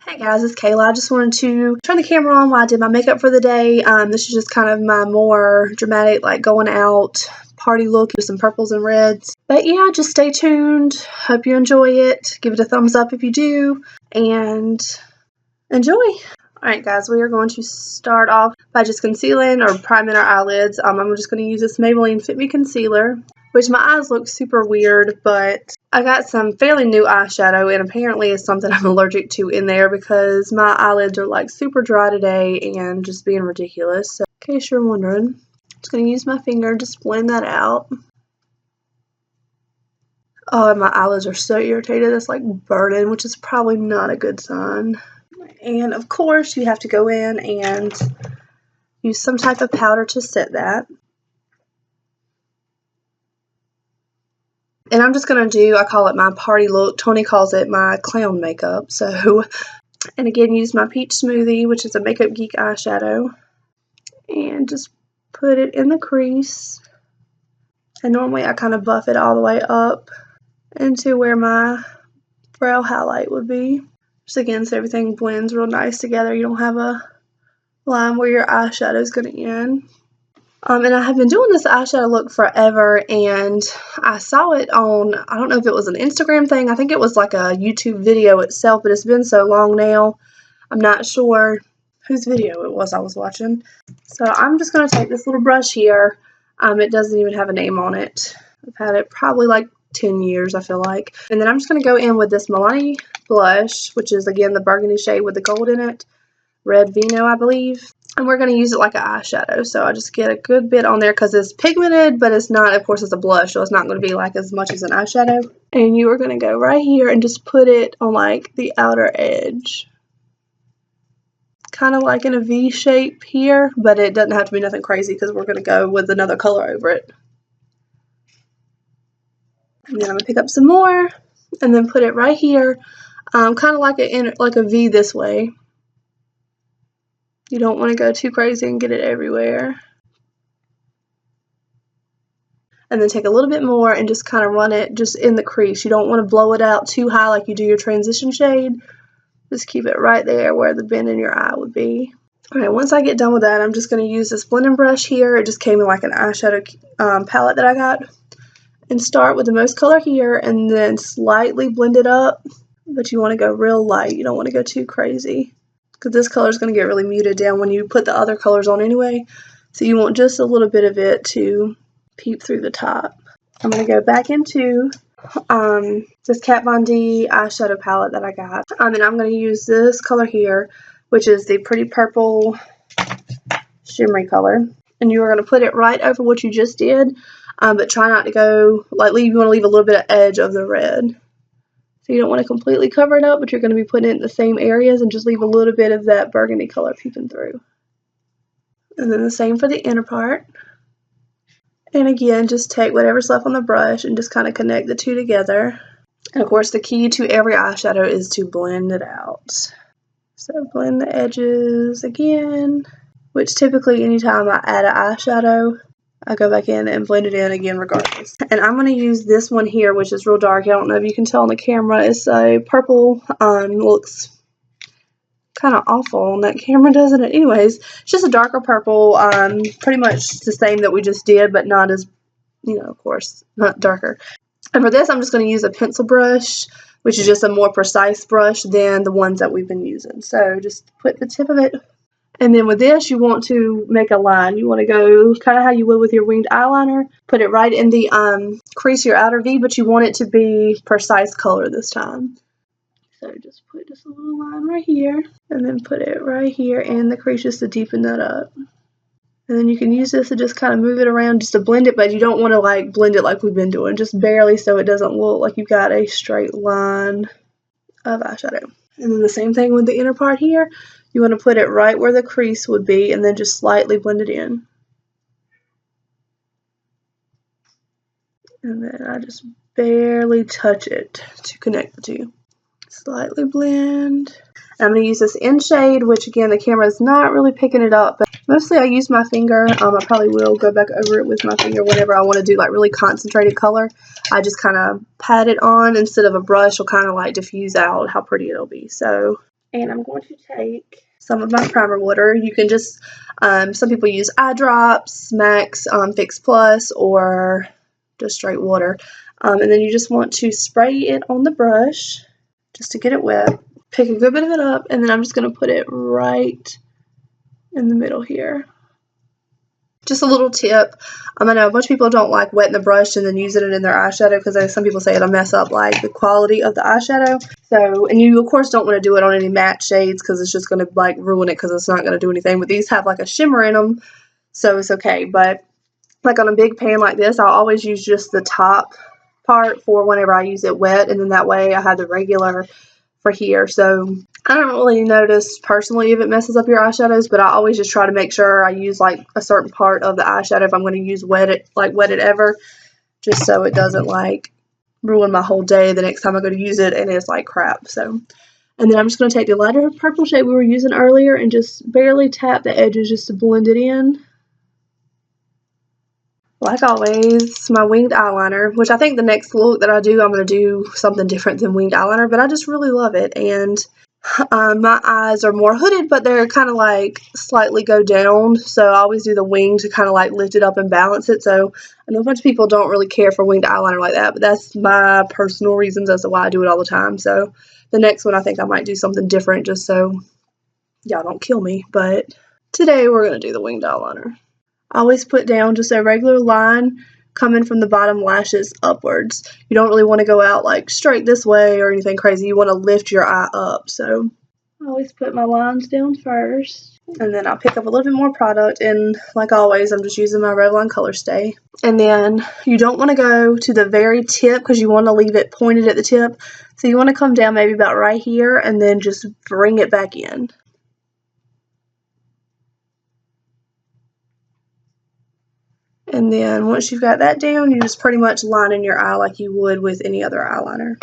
Hey guys, it's Kayla. I just wanted to turn the camera on while I did my makeup for the day. This is just kind of my more dramatic, like going out party look with some purples and reds. But yeah, just stay tuned. Hope you enjoy it. Give it a thumbs up if you do, and enjoy. Alright guys, we are going to start off by just concealing or priming our eyelids. I'm just going to use this Maybelline Fit Me Concealer, which my eyes look super weird, but I got some fairly new eyeshadow, and apparently it's something I'm allergic to in there because my eyelids are like super dry today and just being ridiculous. So in case you're wondering, I'm just going to use my finger, just blend that out. Oh, my eyelids are so irritated. It's like burning, which is probably not a good sign. And of course, you have to go in and use some type of powder to set that. And I'm just going to do, I call it my party look. Tony calls it my clown makeup. So, and again, use my Peach Smoothie, which is a Makeup Geek eyeshadow. And just put it in the crease. And normally I kind of buff it all the way up into where my brow highlight would be. Just again, so everything blends real nice together. You don't have a line where your eyeshadow is going to end. And I have been doing this eyeshadow look forever, and I saw it on, I don't know if it was an Instagram thing. I think it was like a YouTube video itself, but it's been so long now. I'm not sure whose video it was I was watching. So I'm just going to take this little brush here. It doesn't even have a name on it. I've had it probably like 10 years, I feel like. And then I'm just going to go in with this Milani blush, which is again the burgundy shade with the gold in it. Red Vino, I believe. And we're going to use it like an eyeshadow. So I just get a good bit on there because it's pigmented, but it's not, of course, it's a blush, so it's not going to be like as much as an eyeshadow. And you are going to go right here and just put it on like the outer edge. Kind of like in a V shape here, but it doesn't have to be nothing crazy because we're going to go with another color over it. And then I'm going to pick up some more and then put it right here, kind of like a V this way. You don't want to go too crazy and get it everywhere. And then take a little bit more and just kind of run it just in the crease. You don't want to blow it out too high like you do your transition shade. Just keep it right there where the bend in your eye would be. Alright, once I get done with that, I'm just going to use this blending brush here. It just came in like an eyeshadow palette that I got. And start with the most color here and then slightly blend it up. But you want to go real light. You don't want to go too crazy, because this color is going to get really muted down when you put the other colors on anyway. So you want just a little bit of it to peep through the top. I'm going to go back into this Kat Von D eyeshadow palette that I got. And I'm going to use this color here, which is the Pretty Purple shimmery color. And you are going to put it right over what you just did, but try not to go, like, you want to leave a little bit of edge of the red. So you don't want to completely cover it up, but you're going to be putting it in the same areas and just leave a little bit of that burgundy color peeping through. And then the same for the inner part. And again, just take whatever's left on the brush and just kind of connect the two together. And of course, the key to every eyeshadow is to blend it out. So blend the edges again, which typically anytime I add an eyeshadow, I go back in and blend it in again regardless. And I'm going to use this one here, which is real dark. I don't know if you can tell on the camera. It's a purple. Looks kind of awful on that camera, doesn't it? Anyways, it's just a darker purple. Pretty much the same that we just did, but not as, of course, not darker. And for this, I'm just going to use a pencil brush, which is just a more precise brush than the ones that we've been using. So just put the tip of it. And then with this, you want to make a line. You want to go kind of how you would with your winged eyeliner. Put it right in the crease of your outer V, but you want it to be precise color this time. So just put just a little line right here, and then put it right here in the crease just to deepen that up. And then you can use this to just kind of move it around just to blend it, but you don't want to like blend it like we've been doing, just barely, so it doesn't look like you've got a straight line of eyeshadow. And then the same thing with the inner part here. You want to put it right where the crease would be and then just slightly blend it in. And then I just barely touch it to connect the two. Slightly blend. I'm going to use this in shade, which again, the camera is not really picking it up, but mostly I use my finger. I probably will go back over it with my finger whenever I want to do like really concentrated color. I just kind of pat it on instead of a brush. Will kind of like diffuse out how pretty it'll be. So And I'm going to take some of my primer water. You can just, some people use eye drops, Max Fix Plus, or just straight water. And then you just want to spray it on the brush just to get it wet. Pick a good bit of it up, and then I'm just going to put it right in the middle here. Just a little tip. I know a bunch of people don't like wetting the brush and then using it in their eyeshadow because some people say it'll mess up like the quality of the eyeshadow. So, and you of course don't want to do it on any matte shades because it's just going to like ruin it because it's not going to do anything. But these have like a shimmer in them, so it's okay. But like on a big pan like this, I'll always use just the top part for whenever I use it wet, and then that way I have the regular for here. So I don't really notice personally if it messes up your eyeshadows, but I always just try to make sure I use like a certain part of the eyeshadow if I'm going to use wet it ever, just so it doesn't like ruin my whole day the next time I go to use it and it's like crap. So, and then I'm just going to take the lighter purple shade we were using earlier and just barely tap the edges just to blend it in. Like always, my winged eyeliner, which I think the next look that I do, I'm going to do something different than winged eyeliner, but I just really love it. And my eyes are more hooded, but they're kind of like slightly go down, so I always do the wing to kind of like lift it up and balance it. So I know a bunch of people don't really care for winged eyeliner like that, but that's my personal reasons as to why I do it all the time. So the next one I think I might do something different just so y'all don't kill me, but today we're going to do the winged eyeliner. I always put down just a regular line coming from the bottom lashes upwards. You don't really want to go out like straight this way or anything crazy. You want to lift your eye up. So I always put my lines down first, and then I'll pick up a little bit more product, and like always I'm just using my Revlon Color Stay. And then you don't want to go to the very tip because you want to leave it pointed at the tip. So you want to come down maybe about right here and then just bring it back in. And then once you've got that down, you just pretty much line in your eye like you would with any other eyeliner.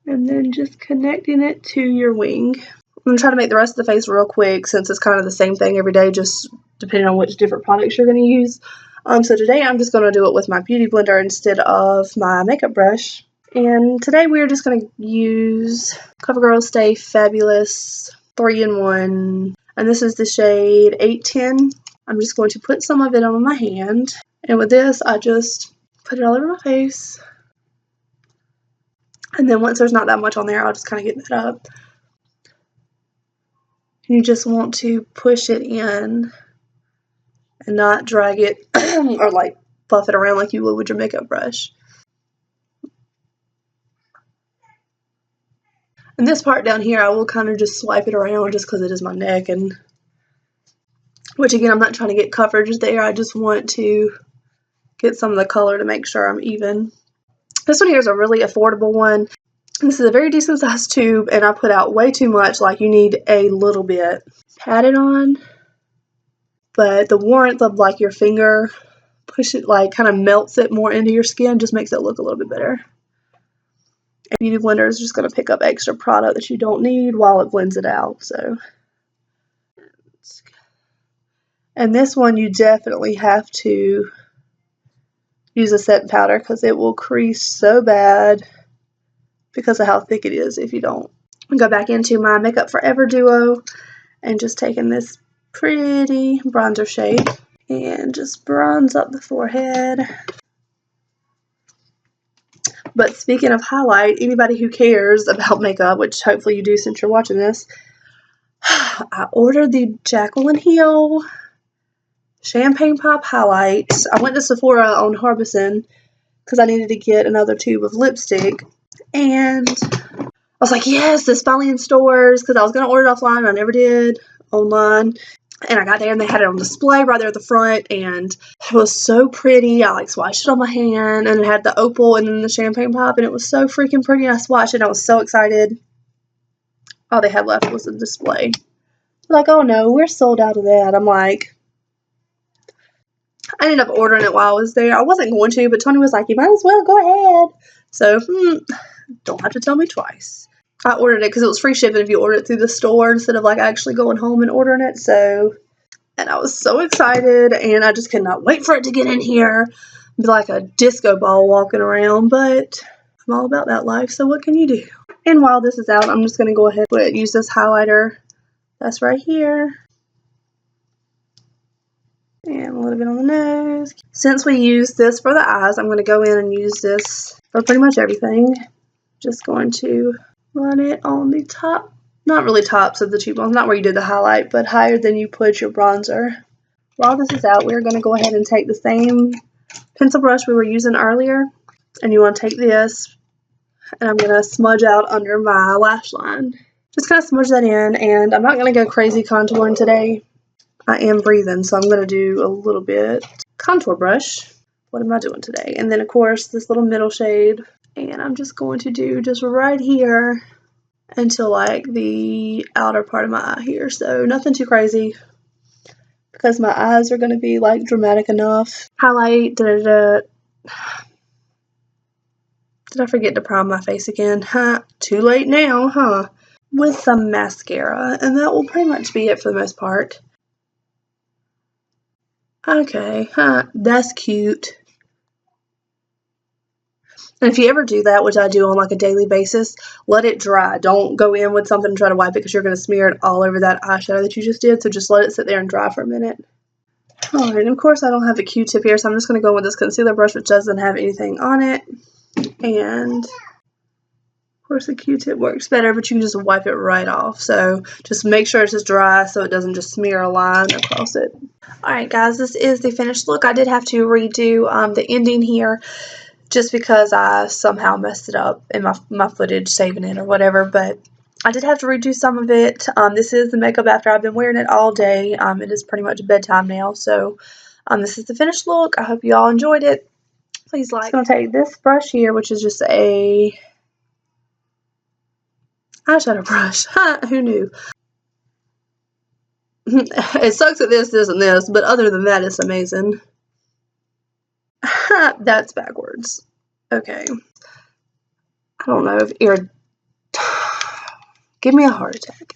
And then just connecting it to your wing. I'm going to try to make the rest of the face real quick since it's kind of the same thing every day, just depending on which different products you're going to use. So today I'm just going to do it with my beauty blender instead of my makeup brush. And today we're just going to use CoverGirl Stay Fabulous 3-in-1. And this is the shade 810. I'm just going to put some of it on my hand. And with this, I just put it all over my face. And then once there's not that much on there, I'll just kind of get that up. And you just want to push it in and not drag it or like fluff it around like you would with your makeup brush. And this part down here, I will kind of just swipe it around just because it is my neck, and which again, I'm not trying to get coverage there. I just want to get some of the color to make sure I'm even. This one here is a really affordable one. This is a very decent sized tube, and I put out way too much. Like, you need a little bit. Pat it on, but the warmth of like your finger, push it, like kind of melts it more into your skin, just makes it look a little bit better. And Beauty Blender is just going to pick up extra product that you don't need while it blends it out. So, and this one you definitely have to use a setting powder because it will crease so bad because of how thick it is if you don't. I'll go back into my Makeup Forever Duo and just taking this pretty bronzer shade and just bronze up the forehead. But speaking of highlight, anybody who cares about makeup, which hopefully you do since you're watching this, I ordered the Jaclyn Hill Champagne Pop Highlights. I went to Sephora on Harbison because I needed to get another tube of lipstick, and I was like, yes, it's finally in stores, because I was going to order it offline and I never did online. And I got there and they had it on display right there at the front, and it was so pretty. I like swatched it on my hand, and it had the opal and then the champagne pop, and it was so freaking pretty. And I swatched it and I was so excited. All they had left was the display. Like, oh no, we're sold out of that. I'm like, I ended up ordering it while I was there. I wasn't going to, but Tony was like, you might as well go ahead. So, don't have to tell me twice. I ordered it because it was free shipping if you order it through the store instead of like actually going home and ordering it. So, and I was so excited, and I just could not wait for it to get in here. be like a disco ball walking around, but I'm all about that life, so what can you do? And while this is out, I'm just going to go ahead and use this highlighter that's right here. And a little bit on the nose. Since we use this for the eyes, I'm going to go in and use this for pretty much everything. Just going to run it on the top, not really tops of the cheekbones, not where you did the highlight, but higher than you put your bronzer. While this is out, we're going to go ahead and take the same pencil brush we were using earlier, and you want to take this, and I'm going to smudge out under my lash line. Just kind of smudge that in, and I'm not going to go crazy contouring today. I am breathing, so I'm going to do a little bit contour brush. What am I doing today? And then, of course, this little middle shade, and I'm just going to do just right here until like the outer part of my eye here, so nothing too crazy because my eyes are going to be like dramatic enough. Highlight, Did I forget to prime my face again? Huh? Too late now, huh? With some mascara, and that will pretty much be it for the most part. Okay, huh? That's cute. And if you ever do that, which I do on like a daily basis, let it dry. Don't go in with something and try to wipe it because you're going to smear it all over that eyeshadow that you just did. So just let it sit there and dry for a minute. Alright, and of course I don't have a Q-tip here, so I'm just going to go with this concealer brush which doesn't have anything on it. And of course the Q-tip works better, but you can just wipe it right off. So just make sure it's just dry so it doesn't just smear a line across it. Alright guys, this is the finished look. I did have to redo the ending here, just because I somehow messed it up in my footage saving it or whatever, but I did have to redo some of it. This is the makeup after I've been wearing it all day. It is pretty much bedtime now, so this is the finished look. I hope you all enjoyed it. Please like. I'm going to take this brush here, which is just a eyeshadow brush. Who knew? It sucks at this, and this, but other than that, it's amazing. That's backwards. Okay. I don't know if you're... Give me a heart attack.